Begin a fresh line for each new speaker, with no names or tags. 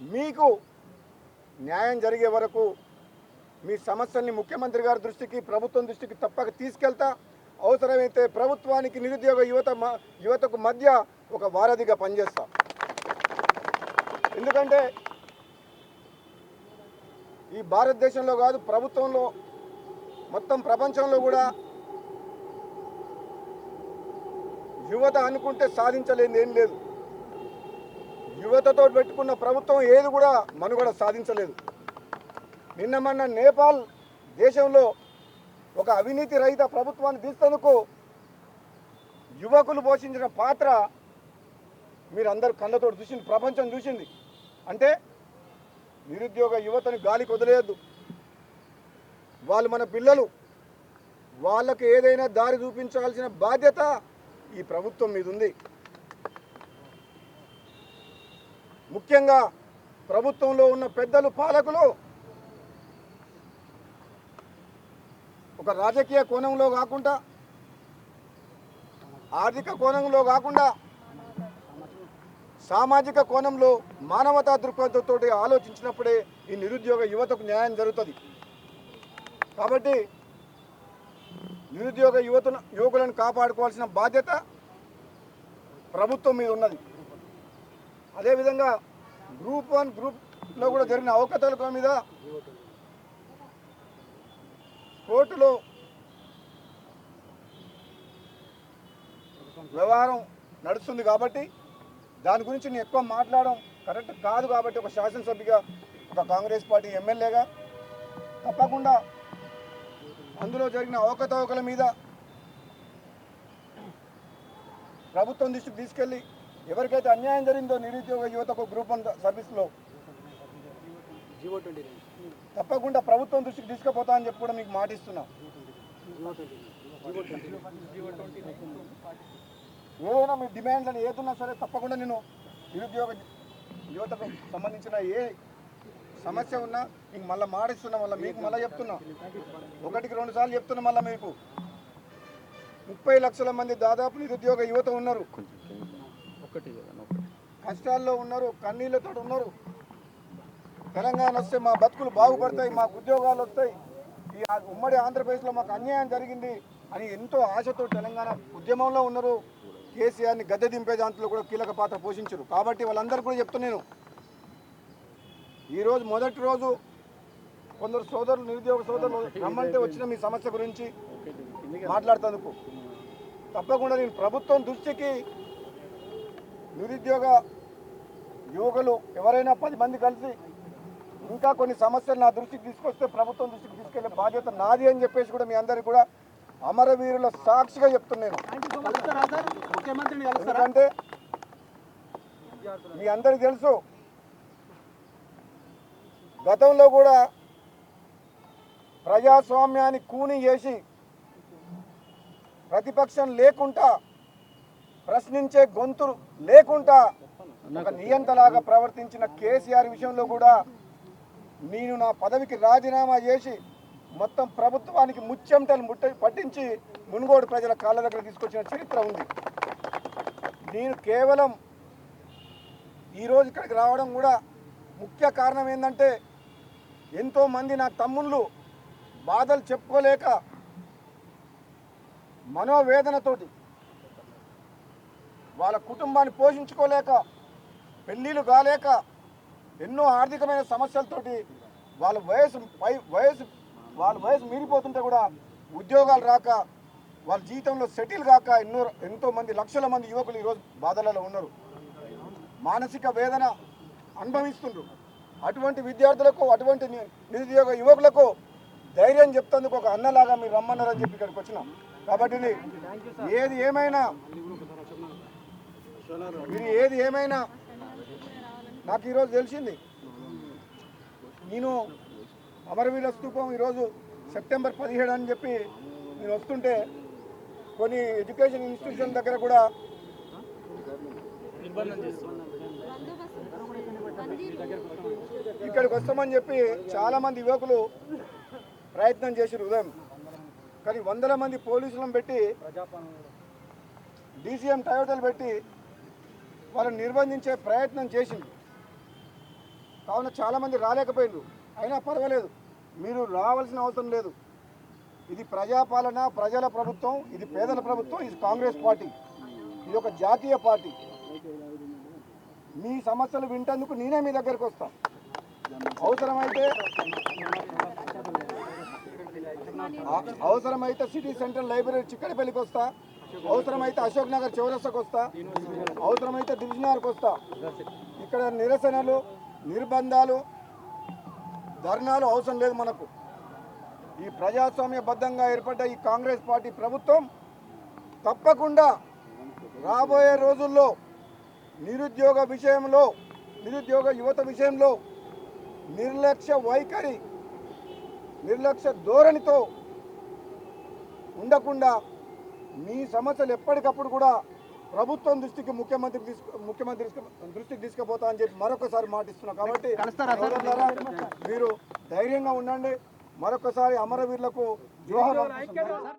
మీకు న్యాయం జరిగే వరకు మీ సమస్యల్ని ముఖ్యమంత్రి గారి దృష్టికి, ప్రభుత్వం దృష్టికి తప్పక తీసుకెళ్తా. అవసరమైతే ప్రభుత్వానికి నిరుద్యోగ యువతకు మధ్య ఒక వారధిగా పనిచేస్తా. ఎందుకంటే ఈ భారతదేశంలో కాదు, ప్రభుత్వంలో మొత్తం ప్రపంచంలో కూడా యువత అనుకుంటే సాధించలేనిది ఏం లేదు. యువతతో పెట్టుకున్న ప్రభుత్వం ఏది కూడా మనుగడ సాధించలేదు. నిన్న మొన్న నేపాల్ దేశంలో ఒక అవినీతి రహిత ప్రభుత్వాన్ని తీసేందుకు యువకులు పోషించిన పాత్ర మీరందరూ కళ్ళతో చూసింది, ప్రపంచం చూసింది. అంటే నిరుద్యోగ యువతని గాలికి వదిలేయద్దు. వాళ్ళు మన పిల్లలు, వాళ్ళకి ఏదైనా దారి చూపించాల్సిన బాధ్యత ఈ ప్రభుత్వం మీద ఉంది. ముఖ్యంగా ప్రభుత్వంలో ఉన్న పెద్దలు, పాలకులు ఒక రాజకీయ కోణంలో కాకుండా, ఆర్థిక కోణంలో కాకుండా, సామాజిక కోణంలో మానవతా దృక్పథంతో ఆలోచించినప్పుడే ఈ నిరుద్యోగ యువతకు న్యాయం జరుగుతుంది. కాబట్టి నిరుద్యోగ యువకులను కాపాడుకోవాల్సిన బాధ్యత ప్రభుత్వం మీద ఉన్నది. అదేవిధంగా గ్రూప్ 1, గ్రూప్లో కూడా జరిగిన అవకతవకల మీద కోర్టులో వ్యవహారం నడుస్తుంది. కాబట్టి దాని గురించి నేను ఎక్కువ మాట్లాడడం కరెక్ట్ కాదు. కాబట్టి ఒక శాసనసభ్యుగా, ఒక కాంగ్రెస్ పార్టీ ఎమ్మెల్యేగా తప్పకుండా అందులో జరిగిన అవకతవకల మీద ప్రభుత్వం దృష్టికి తీసుకెళ్ళి ఎవరికైతే అన్యాయం జరిగిందో నిరుద్యోగ యువతకు గ్రూప్ 1 సర్వీస్లో తప్పకుండా ప్రభుత్వం దృష్టికి తీసుకుపోతా అని చెప్పి కూడా మీకు మాటిస్తున్నా. ఏదైనా మీ డిమాండ్లను ఏదున్నా సరే తప్పకుండా నేను నిరుద్యోగ యువతకు సంబంధించిన ఏ సమస్య ఉన్నా మీకు మళ్ళీ మాటిస్తున్నా. మీకు మళ్ళీ చెప్తున్నా, 1కి 2 సార్లు చెప్తున్నా. మళ్ళీ మీకు 30 లక్షల మంది దాదాపు నిరుద్యోగ యువత ఉన్నారు, కష్టాల్లో ఉన్నారు, కన్నీళ్లతో ఉన్నారు. తెలంగాణ వస్తే మా బతుకులు బాగుపడతాయి, మాకు ఉద్యోగాలు వస్తాయి, ఈ ఉమ్మడి ఆంధ్రప్రదేశ్లో మాకు అన్యాయం జరిగింది అని ఎంతో ఆశతో తెలంగాణ ఉద్యమంలో ఉన్నారు. కేసీఆర్ని గద్దె దింపే దాంట్లో కూడా కీలక పాత్ర పోషించారు. కాబట్టి వాళ్ళందరూ కూడా చెప్తున్నాను, ఈరోజు మొదటి రోజు కొందరు సోదరులు, నిరుద్యోగ సోదరులు రమ్మంటే వచ్చిన మీ సమస్య గురించి మాట్లాడుతందుకు తప్పకుండా నేను ప్రభుత్వం దృష్టికి నిరుద్యోగ యువకులు ఎవరైనా 10 మంది కలిసి ఇంకా కొన్ని సమస్యలు నా దృష్టికి తీసుకొస్తే ప్రభుత్వం దృష్టికి తీసుకెళ్లే బాధ్యత నాది అని చెప్పేసి కూడా మీ అందరికీ కూడా అమరవీరుల సాక్షిగా చెప్తున్నాను. ఎందుకంటే మీ అందరికీ తెలుసు, గతంలో కూడా ప్రజాస్వామ్యాన్ని కూని చేసి ప్రతిపక్షం లేకుండా, ప్రశ్నించే గొంతు లేకుండా ఒక నియంతలాగా ప్రవర్తించిన కేసీఆర్ విషయంలో కూడా నేను నా పదవికి రాజీనామా చేసి మొత్తం ప్రభుత్వానికి ముచ్చెమటలు పట్టించి మునుగోడు ప్రజల కాళ్ళ దగ్గర తీసుకొచ్చిన చరిత్ర ఉంది. నేను కేవలం ఈరోజు ఇక్కడికి రావడం కూడా ముఖ్య కారణం ఏంటంటే, ఎంతోమంది నా తమ్ముళ్ళు బాధలు చెప్పుకోలేక, మనోవేదనతోటి వాళ్ళ కుటుంబాన్ని పోషించుకోలేక, పెళ్ళిళ్ళు కాలేక, ఎన్నో ఆర్థికమైన సమస్యలతోటి వాళ్ళ వయసు మీరిపోతుంటే కూడా ఉద్యోగాలు రాక, వాళ్ళ జీవితంలో సెటిల్ కాక ఎంతోమంది లక్షల మంది యువకులు ఈరోజు బాధలలో ఉన్నారు, మానసిక వేదన అనుభవిస్తుండ్రు. అటువంటి విద్యార్థులకు, అటువంటి నిరుద్యోగ యువకులకు ధైర్యం చెప్తందుకు ఒక అన్నలాగా మీరు రమ్మన్నారని చెప్పి ఇక్కడికి వచ్చినాం. కాబట్టి ఏది ఏమైనా నాకు ఈరోజు తెలిసింది, నేను అమరవీరుల స్తూపం ఈరోజు సెప్టెంబర్ 17 అని చెప్పి నేను వస్తుంటే కొన్ని ఎడ్యుకేషన్ ఇన్స్టిట్యూషన్ దగ్గర కూడా ఇక్కడికి వస్తామని చెప్పి చాలామంది యువకులు ప్రయత్నం చేశారు ఉదయం. కానీ వందల మంది పోలీసులను పెట్టి, డీసీఎం టయోటాలు పెట్టి వాళ్ళని నిర్బంధించే ప్రయత్నం చేసింది. కావున చాలామంది రాలేకపోయినారు. అయినా పర్వాలేదు, మీరు రావాల్సిన అవసరం లేదు. ఇది ప్రజాపాలన, ప్రజల ప్రభుత్వం, ఇది పేదల ప్రభుత్వం, ఇది కాంగ్రెస్ పార్టీ, ఇది ఒక జాతీయ పార్టీ. మీ సమస్యలు వింటేందుకు నేనే మీ దగ్గరకు వస్తా. అవసరమైతే సిటీ సెంట్రల్ లైబ్రరీ చిక్కడపల్లికి వస్తా, అవసరమైతే అశోక్ నగర్ చౌరస్తాకు వస్తా, అవసరమైతే దివిజనర్కి వస్తా. ఇక్కడ నిరసనలు, నిర్బంధాలు, ధర్నాలు అవసరం లేదు మనకు. ఈ ప్రజాస్వామ్యబద్ధంగా ఏర్పడ్డ ఈ కాంగ్రెస్ పార్టీ ప్రభుత్వం తప్పకుండా రాబోయే రోజుల్లో నిరుద్యోగ విషయంలో, నిరుద్యోగ యువత విషయంలో నిర్లక్ష్య వైఖరి, నిర్లక్ష్య ధోరణితో ఉండకుండా మీ సమస్యలు ఎప్పటికప్పుడు కూడా ప్రభుత్వం దృష్టికి, ముఖ్యమంత్రి దృష్టికి తీసుకుపోతా అని చెప్పి మరొకసారి మాటిస్తున్నా. కాబట్టి మీరు ధైర్యంగా ఉండండి. మరొకసారి అమరవీరులకు జోహార్.